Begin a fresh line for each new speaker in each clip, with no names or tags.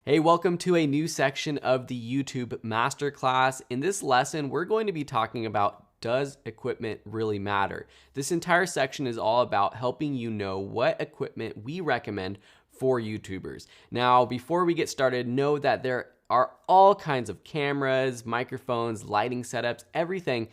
Hey, welcome to a new section of the YouTube Masterclass. In this lesson, we're going to be talking about, does equipment really matter? This entire section is all about helping you know what equipment we recommend for YouTubers. Now, before we get started, know that there are all kinds of cameras, microphones, lighting setups, everything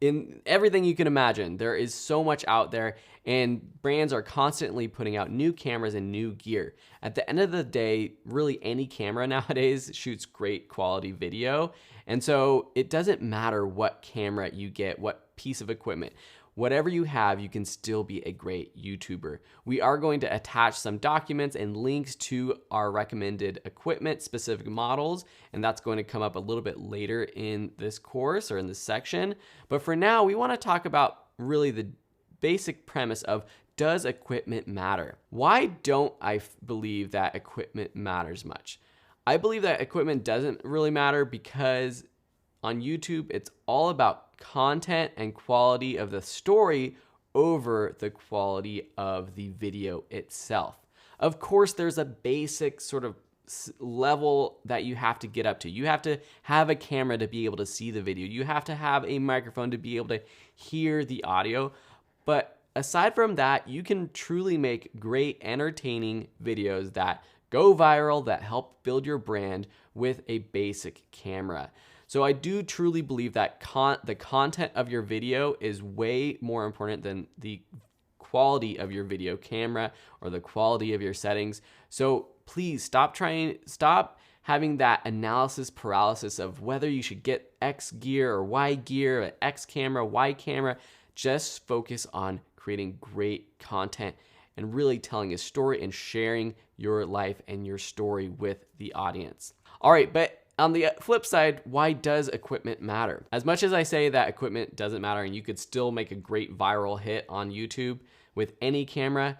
you can imagine. There is so much out there, and brands are constantly putting out new cameras and new gear. At the end of the day, really any camera nowadays shoots great quality video. And so it doesn't matter what camera you get, what piece of equipment. Whatever you have, you can still be a great YouTuber. We are going to attach some documents and links to our recommended equipment, specific models, and that's going to come up a little bit later in this course or in this section. But for now, we want to talk about really the basic premise of, does equipment matter? Why don't I believe that equipment matters much? I believe that equipment doesn't really matter because on YouTube, it's all about content and quality of the story over the quality of the video itself. Of course, there's a basic sort of level that you have to get up to. You have to have a camera to be able to see the video. You have to have a microphone to be able to hear the audio. But aside from that, you can truly make great, entertaining videos that go viral, that help build your brand with a basic camera. So I do truly believe that the content of your video is way more important than the quality of your video camera or the quality of your settings. So please stop having that analysis paralysis of whether you should get X gear or Y gear, X camera, Y camera. Just focus on creating great content and really telling a story and sharing your life and your story with the audience. All right, but on the flip side, why does equipment matter? As much as I say that equipment doesn't matter and you could still make a great viral hit on YouTube with any camera,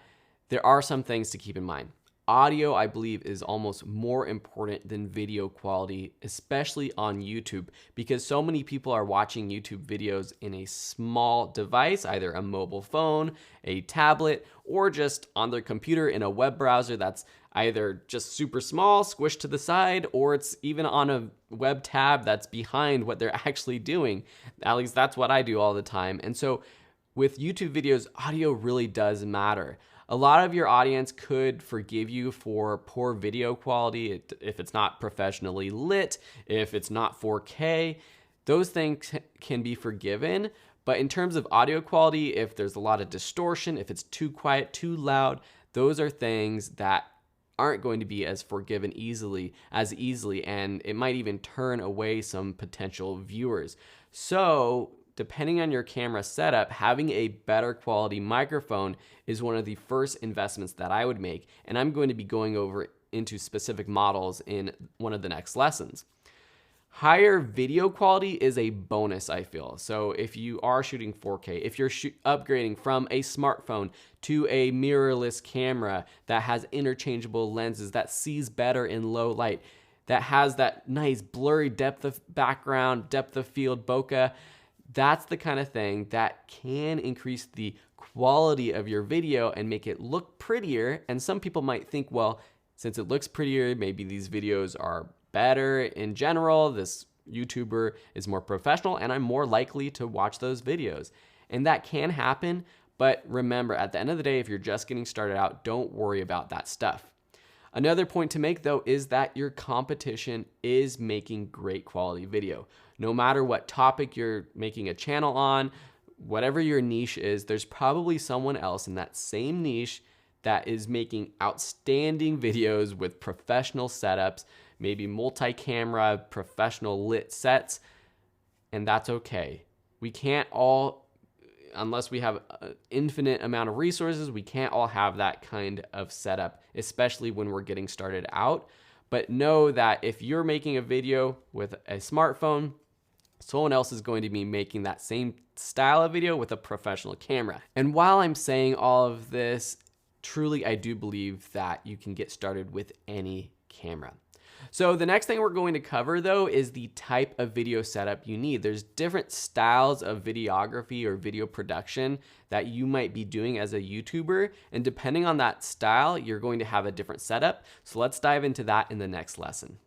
there are some things to keep in mind. Audio, I believe, is almost more important than video quality, especially on YouTube, because so many people are watching YouTube videos in a small device, either a mobile phone, a tablet, or just on their computer in a web browser that's either just super small, squished to the side, or it's even on a web tab that's behind what they're actually doing. At least that's what I do all the time. And so with YouTube videos, audio really does matter. A lot of your audience could forgive you for poor video quality if it's not professionally lit, if it's not 4K. Those things can be forgiven. But in terms of audio quality, if there's a lot of distortion, if it's too quiet, too loud, those are things that aren't going to be as forgiven as easily, and it might even turn away some potential viewers. So depending on your camera setup, having a better quality microphone is one of the first investments that I would make, and I'm going to be going over into specific models in one of the next lessons. Higher video quality is a bonus, I feel. So if you are shooting 4K, if you're upgrading from a smartphone to a mirrorless camera that has interchangeable lenses, that sees better in low light, that has that nice blurry depth of background, depth of field bokeh, that's the kind of thing that can increase the quality of your video and make it look prettier. And some people might think, well, since it looks prettier, maybe these videos are better in general. This YouTuber is more professional and I'm more likely to watch those videos. And that can happen. But remember, at the end of the day, if you're just getting started out, don't worry about that stuff. Another point to make, though, is that your competition is making great quality video. No matter what topic you're making a channel on, whatever your niche is, there's probably someone else in that same niche that is making outstanding videos with professional setups, maybe multi-camera, professional lit sets, and that's okay. We can't all, unless we have an infinite amount of resources, we can't all have that kind of setup, especially when we're getting started out. But know that if you're making a video with a smartphone, someone else is going to be making that same style of video with a professional camera. And while I'm saying all of this, truly I do believe that you can get started with any camera. So the next thing we're going to cover though is the type of video setup you need. There's different styles of videography or video production that you might be doing as a YouTuber, and depending on that style, you're going to have a different setup. So let's dive into that in the next lesson.